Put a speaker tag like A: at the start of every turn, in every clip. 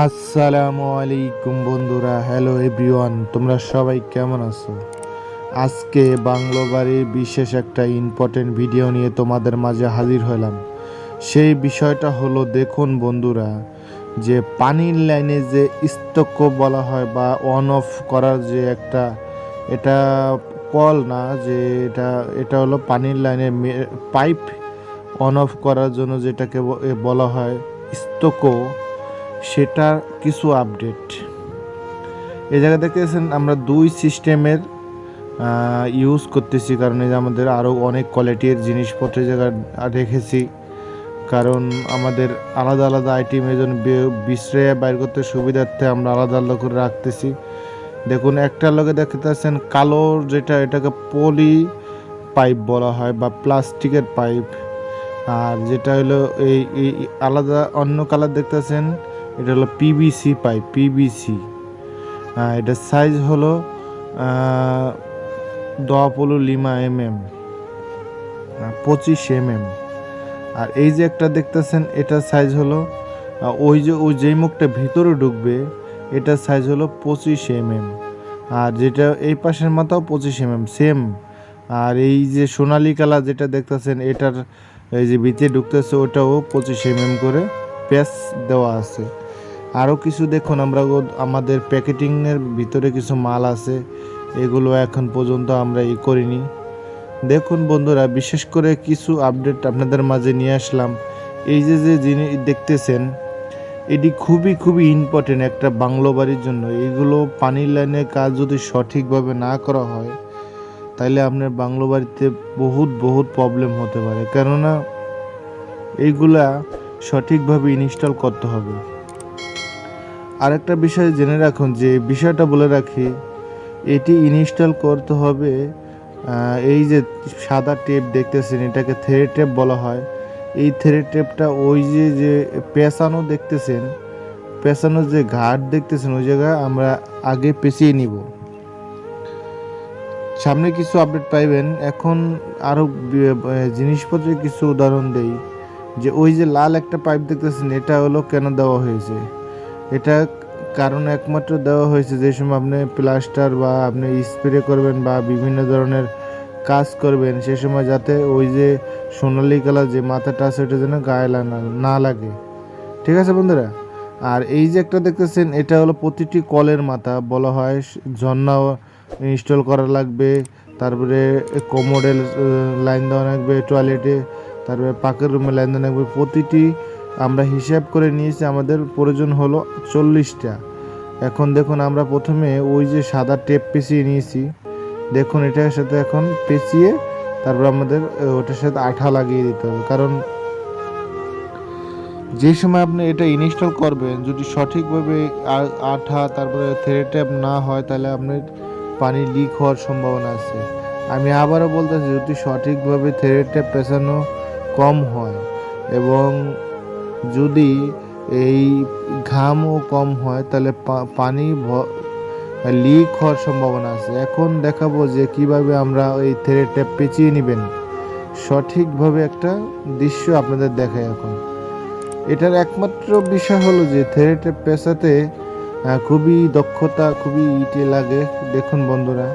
A: আসসালামু আলাইকুম বন্ধুরা, হ্যালো এভরিওয়ান, তোমরা সবাই কেমন আছো? আজকে বাংলো বাড়ির বিশেষ একটা ইম্পর্টেন্ট ভিডিও নিয়ে তোমাদের মাঝে হাজির হলাম। সেই বিষয়টা হলো, দেখুন বন্ধুরা, যে পানির লাইনে যে স্তক্য বলা হয় বা অন অফ করার যে একটা, এটা কল না, যে এটা এটা হলো পানির লাইনে পাইপ অন অফ করার জন্য যেটাকে বলা হয় স্তক্য, সেটার কিছু আপডেট এই জায়গা দেখতেছেন। আমরা দুই সিস্টেমের ইউজ করতেছি, কারণ এই যে আমাদের আরও অনেক কোয়ালিটির জিনিসপত্রের জায়গা রেখেছি, কারণ আমাদের আলাদা আলাদা আইটেমের জন্য বিশ্রয়ে বাইর করতে সুবিধার্থে আমরা আলাদা আলাদা করে রাখতেছি। দেখুন, একটার লগে দেখতেছেন কালো, যেটা এটাকে পলি পাইপ বলা হয় বা প্লাস্টিকের পাইপ। আর যেটা হলো এই আলাদা অন্য কালার দেখতেছেন, এটা হলো পিভিসি পাইপ, পিভিসি। এটার সাইজ হলো 10 লিমা 25 mm। আর এই যে একটা দেখতেছেন, এটার সাইজ হলো ওই যেই মুখটা ভিতরে ঢুকবে, এটার সাইজ হলো 25 mm। আর যেটা এই পাশের মাথাও 25 mm সেম। আর এই যে সোনালি কালার যেটা দেখতেছেন, এটার এই যে ভিতরে ঢুকতেছে, ওটাও 25 mm করে প্যাচ দেওয়া আছে। আরও কিছু দেখুন, আমাদের প্যাকেটিংয়ের ভিতরে কিছু মাল আছে, এগুলো এখন পর্যন্ত আমরা করিনি। দেখুন বন্ধুরা, বিশেষ করে কিছু আপডেট আপনাদের মাঝে নিয়ে আসলাম। এই যে যে জিনিস দেখতেছেন, এটি খুবই খুবই ইম্পর্টেন্ট একটা বাংলো বাড়ির জন্য। এইগুলো পানির লাইনের কাজ যদি সঠিকভাবে না করা হয়, তাহলে আপনার বাংলো বাড়িতে বহুত বহুত প্রবলেম হতে পারে, কেননা এইগুলা সঠিকভাবে ইনস্টল করতে হবে। আরেকটা বিষয় জেনে রাখুন, যে বিষয়টা বলে রাখি, এটি ইনস্টল করতে হবে। এই যে সাদা টেপ দেখতেছেন, এটাকে থ্রেড টেপ বলা হয়। এই থ্রেড টেপটা ওই যে যে পেঁচানো দেখতেছেন, পেঁচানোর যে ঘাট দেখতেছেন, ওই জায়গায় আমরা আগে পেঁচিয়ে নিব। সামনে কিছু আপডেট পাইবেন। এখন আরও জিনিসপত্রের কিছু উদাহরণ দেই, যে ওই যে লাল একটা পাইপ দেখতেছেন, এটা হলো কেন দেওয়া হয়েছে। এটা কারণ একমাত্র দেওয়া হয়েছে, যে সময় আপনি প্লাস্টার বা আপনি স্প্রে করবেন বা বিভিন্ন ধরনের কাজ করবেন, সে সময় যাতে ওই যে সোনালি কালার যে মাথাটা আছে, ওটা যেন গায়ে না লাগে। ঠিক আছে বন্ধুরা? আর এই যে একটা দেখতেছেন, এটা হলো প্রতিটি কলের মাথা বলা হয়। ঝর্ণা ইনস্টল করা লাগবে, তারপরে কোমোডের লাইন দেওয়া লাগবে, টয়লেটে, তারপরে পাকের রুমে লাইন দেওয়া লাগবে। প্রতিটি আমরা হিসাব করে নিয়েছি, আমাদের প্রয়োজন হলো 40টা। এখন দেখুন, আমরা প্রথমে ওই যে সাদা টেপ পেঁচিয়ে নিয়েছি, দেখুন এটার সাথে এখন পেঁচিয়ে তারপর আমাদের ওটার সাথে আঠা লাগিয়ে দিতে হবে। কারণ যে সময় আপনি এটা ইনস্টল করবেন, যদি সঠিকভাবে আঠা তারপরে থ্রেড টেপ না হয়, তাহলে আপনার পানি লিক হওয়ার সম্ভাবনা আছে। আমি আবারও বলতেছি, যদি সঠিকভাবে থ্রেড টেপ পেঁচানো কম হয় এবং যদি এই ঘামও কম হয়, তাহলে পানি লিক হওয়ার সম্ভাবনা আছে। এখন দেখাবো যে কিভাবে আমরা এই থ্রেড টেপ পেঁচিয়ে নেবেন সঠিকভাবে, একটা দৃশ্য আপনাদের দেখায়। এখন এটার একমাত্র বিষয় হলো যে থ্রেড টেপ পেঁচাতে খুবই দক্ষতা, খুবই লাগে। দেখুন বন্ধুরা,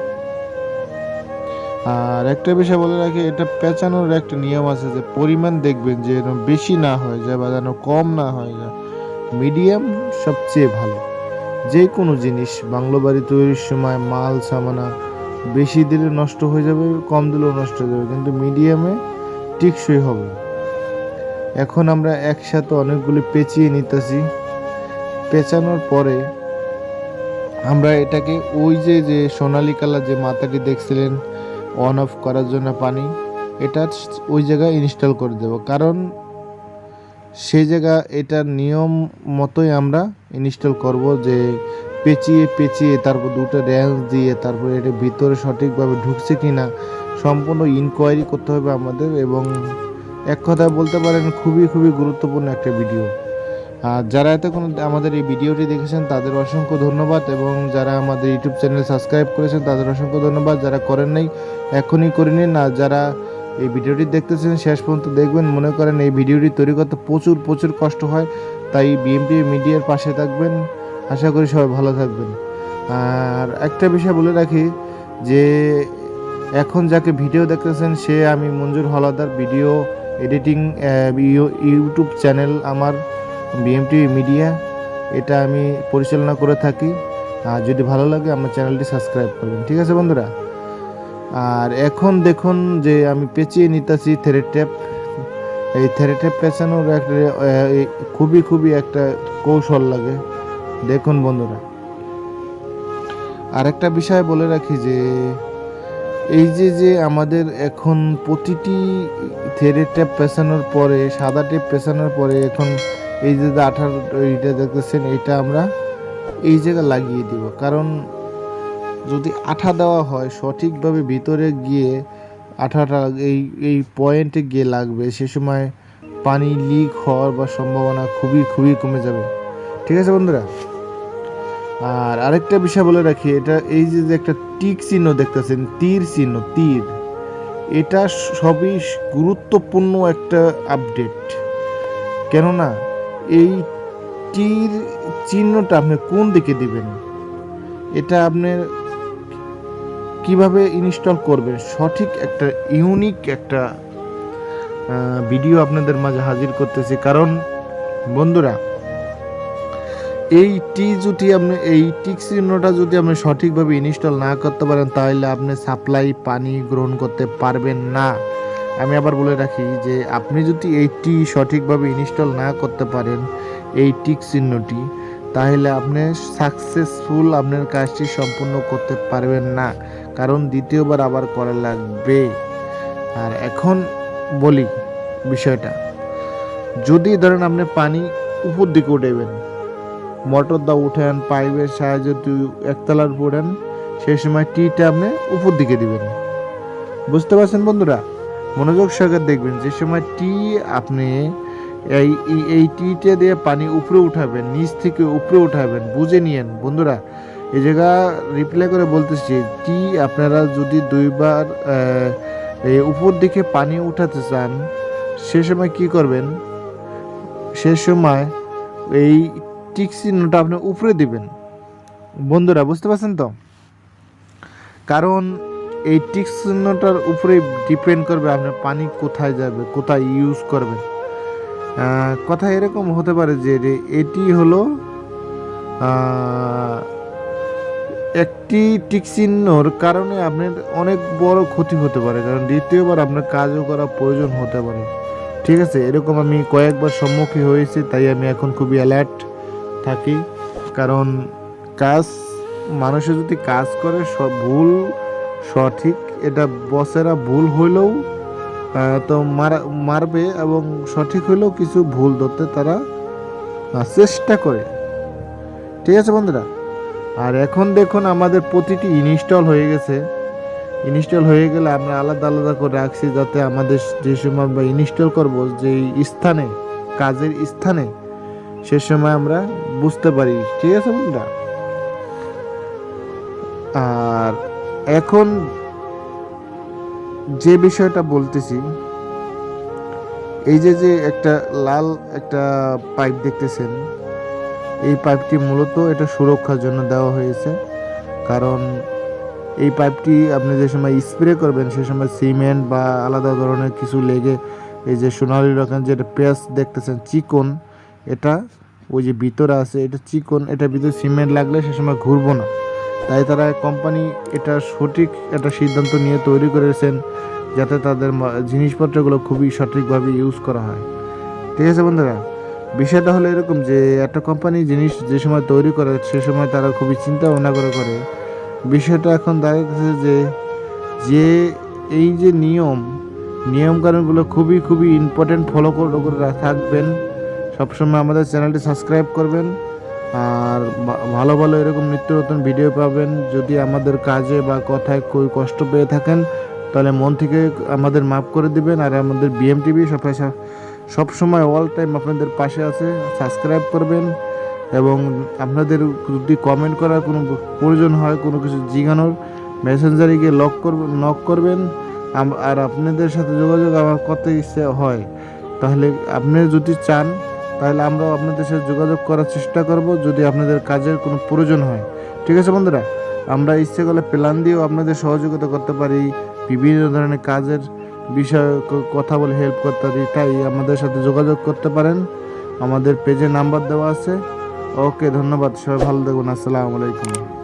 A: আর একটা বিষয় বলে রাখি, এটা পেঁচানোর একটা নিয়ম আছে, যে পরিমাণ দেখবেন যে বেশি না হয়ে যায় বা যেন কম না হয়ে যায়, মিডিয়াম সবচেয়ে ভালো। যে কোনো জিনিস বাংলো বাড়ি তৈরির সময় মাল সামানা বেশি দিলে নষ্ট হয়ে যাবে, কম দিলেও নষ্ট হয়ে যাবে, কিন্তু মিডিয়ামে টিকসই হবে। এখন আমরা একসাথে অনেকগুলি পেঁচিয়ে নিতেছি। পেঁচানোর পরে আমরা এটাকে ওই যে যে সোনালি কালার যে মাথাটি দেখছিলেন অন অফ করার জন্য পানি, এটা ওই জায়গায় ইনস্টল করে দেব। কারণ সেই জায়গা এটার নিয়ম মতোই আমরা ইনস্টল করব, যে পেঁচিয়ে পেঁচিয়ে তারপর দুটো রেঞ্জ দিয়ে তারপর এটা ভিতরে সঠিকভাবে ঢুকছে কি না সম্পূর্ণ ইনকোয়ারি করতে হবে আমাদের। এবং এক কথায় বলতে পারেন, খুবই খুবই গুরুত্বপূর্ণ একটা ভিডিও। আর যারা এতক্ষণ আমাদের এই ভিডিওটি দেখেছেন, তাদের অসংখ্য ধন্যবাদ, এবং যারা আমাদের ইউটিউব চ্যানেল সাবস্ক্রাইব করেছেন, তাদের অসংখ্য ধন্যবাদ। যারা করেন নাই, এখনই করে নিন। আর যারা এই ভিডিওটি দেখতেছেন, শেষ পর্যন্ত দেখবেন। মনে করেন এই ভিডিওটি তৈরি করতে প্রচুর প্রচুর কষ্ট হয়, তাই বিএমটিভি মিডিয়ার পাশে থাকবেন, আশা করি সবাই ভালো থাকবেন। আর একটা বিষয় বলে রাখি যে এখন যাকে ভিডিও দেখতেছেন সে আমি Manjur Haldar, video editing YouTube channel আমার বিএমটিভি মিডিয়া, এটা আমি পরিচালনা করে থাকি। আর যদি ভালো লাগে আমার চ্যানেলটি সাবস্ক্রাইব করবেন, ঠিক আছে বন্ধুরা। আর এখন দেখুন যে আমি পেঁচিয়ে নিতেছি থ্রেড ট্যাপ। এই থ্রেড ট্যাপ পেঁচানোর একটা খুবই একটা কৌশল লাগে, দেখুন বন্ধুরা। আরেকটা বিষয় বলে রাখি যে এই যে আমাদের এখন প্রতিটি থ্রেড ট্যাপ পেঁচানোর পরে, সাদা টেপ পেঁচানোর পরে এখন এই যে আঠার এইটা দেখতেছেন, এটা আমরা এই জায়গায় লাগিয়ে দিব। কারণ যদি আঠা দেওয়া হয় সঠিকভাবে ভিতরে গিয়ে আঠাটা এই পয়েন্টে গিয়ে লাগবে, সে সময় পানি লিক হওয়ার বা সম্ভাবনা খুবই কমে যাবে, ঠিক আছে বন্ধুরা। আর আরেকটা বিষয় বলে রাখি, এটা এই যে একটা টিক চিহ্ন দেখতেছেন, তীর চিহ্ন, তীর, এটা সবই গুরুত্বপূর্ণ একটা আপডেট। কেননা এই তীর চিহ্নটা আপনি কোন দিকে দিবেন, এটা আপনি কিভাবে ইনস্টল করবেন, সঠিক একটা ইউনিক একটা ভিডিও আপনাদের মাঝে হাজির করতেছি। কারণ বন্ধুরা, এই টিক চিহ্নটা যদি আপনি সঠিকভাবে ইনস্টল না করতে পারেন, তাহলে আপনি সাপ্লাই পানি গ্রহণ করতে পারবেন না। আমি আবার বলে রাখি যে আপনি যদি এই টি সঠিকভাবে ইনস্টল না করতে পারেন, এই টিক চিহ্নটি, তাহলে আপনি সাকসেসফুল আপনার কাজটি সম্পূর্ণ করতে পারবেন না, কারণ দ্বিতীয়বার আবার করা লাগবে। আর এখন বলি বিষয়টা, যদি ধরেন আপনি পানি উপর দিকে উঠাবেন, মোটর দা উঠেন, পাইপের সাহায্যে একতলার পড়েন, সেই সময় টিটা আপনি উপর দিকে দিবেন। বুঝতে পারছেন বন্ধুরা? মনোযোগ সহকারে দেখবেন। যে সময় টি আপনি এই টিটা দিয়ে পানি উপরে উঠাবেন, নিচ থেকে উপরে উঠাবেন, বুঝে নিয়েন বন্ধুরা। এই জায়গা রিপ্লাই করে বলতেছি, টি আপনারা যদি দুইবার উপর দিকে পানি উঠাতে চান, সে সময় কি করবেন, সে সময় এই টিক চিহ্নটা আপনি উপরে দিবেন বন্ধুরা, বুঝতে পারছেন তো? কারণ এই টিক চিহ্নটার উপরে ডিপেন্ড করবে আপনি পানি কোথায় যাবে, কোথায় ইউজ করবেন। কথা এরকম হতে পারে যে এটি হলো একটি টিক চিহ্নর কারণে আপনার অনেক বড় ক্ষতি হতে পারে, কারণ দ্বিতীয়বার আপনার কাজও করা প্রয়োজন হতে পারে, ঠিক আছে? এরকম আমি কয়েকবার সম্মুখীন হয়েছি, তাই আমি এখন খুবই অ্যালার্ট থাকি। কারণ মানুষে যদি কাজ করে ভুল সঠিক, এটা বসেরা ভুল হইলেও তো মারবে, এবং সঠিক হইলেও কিছু ভুল ধরতে তারা চেষ্টা করে, ঠিক আছে বন্ধুরা। আর এখন দেখুন আমাদের প্রতিটি ইনস্টল হয়ে গেছে। ইনস্টল হয়ে গেলে আমরা আলাদা করে রাখছি, যাতে আমাদের যে সময় আমরা ইনস্টল করব, যে স্থানে, কাজের স্থানে, সে সময় আমরা বুঝতে পারি, ঠিক আছে বন্ধুরা। আর এখন যে বিষয়টা বলতেছি, এই যে একটা লাল একটা পাইপ দেখতেছেন, এই পাইপটি মূলত এটা সুরক্ষার জন্য দেওয়া হয়েছে। কারণ এই পাইপটি আপনি যে সময় স্প্রে করবেন, সে সময় সিমেন্ট বা আলাদা ধরনের কিছু লেগে, এই যে সোনালি রকম যেটা পেঁয়াজ দেখতেছেন চিকন, এটা ওই যে ভিতরে আছে, এটা চিকন, এটা ভিতরে সিমেন্ট লাগলে সে সময় ঘুরবো না। তাই তারা কোম্পানি এটা সঠিক একটা সিদ্ধান্ত নিয়ে তৈরি করেছেন, যাতে তাদের জিনিসপত্রগুলো খুবই সঠিকভাবে ইউজ করা হয়, ঠিক আছে বন্ধুরা। বিষয়টা হলো এরকম যে একটা কোম্পানি জিনিস যে সময় তৈরি করে, সে সময় তারা খুবই চিন্তা ভাবনা করে। বিষয়টা এখন দাঁড়িয়েছে যে এই যে নিয়মকানুনগুলো খুবই ইম্পর্টেন্ট, ফলো করে থাকবেন। সবসময় আমাদের চ্যানেলটি সাবস্ক্রাইব করবেন, আর ভালো এরকম নিত্য নতুন ভিডিও পাবেন। যদি আমাদের কাজে বা কথায় કોઈ কষ্ট পেয়ে থাকেন, তাহলে মন থেকে আমাদের মাফ করে দিবেন। আর আমাদের বিএমটিভি সবসময় অল টাইম আপনাদের পাশে আছে, সাবস্ক্রাইব করবেন। এবং আপনাদের যদি কমেন্ট করার কোনো প্রয়োজন হয়, কোনো কিছু জিজ্ঞানোর, মেসেঞ্জারে গিয়ে নক করবেন। আর আপনাদের সাথে যোগাযোগ আমার করতে ইচ্ছে হয়, তাহলে আপনি যদি চান তাহলে আমরাও আপনাদের সাথে যোগাযোগ করার চেষ্টা করব যদি আপনাদের কাজের কোনো প্রয়োজন হয়। ঠিক আছে বন্ধুরা, আমরা ইচ্ছে করলে প্ল্যান দিয়েও আপনাদের সহযোগিতা করতে পারি, বিভিন্ন ধরনের কাজের বিষয়ে কথা বলে হেল্প করতে পারি। তাই আমাদের সাথে যোগাযোগ করতে পারেন, আমাদের পেজে নাম্বার দেওয়া আছে। ওকে, ধন্যবাদ, সবাই ভালো থাকবেন, আসসালামু আলাইকুম।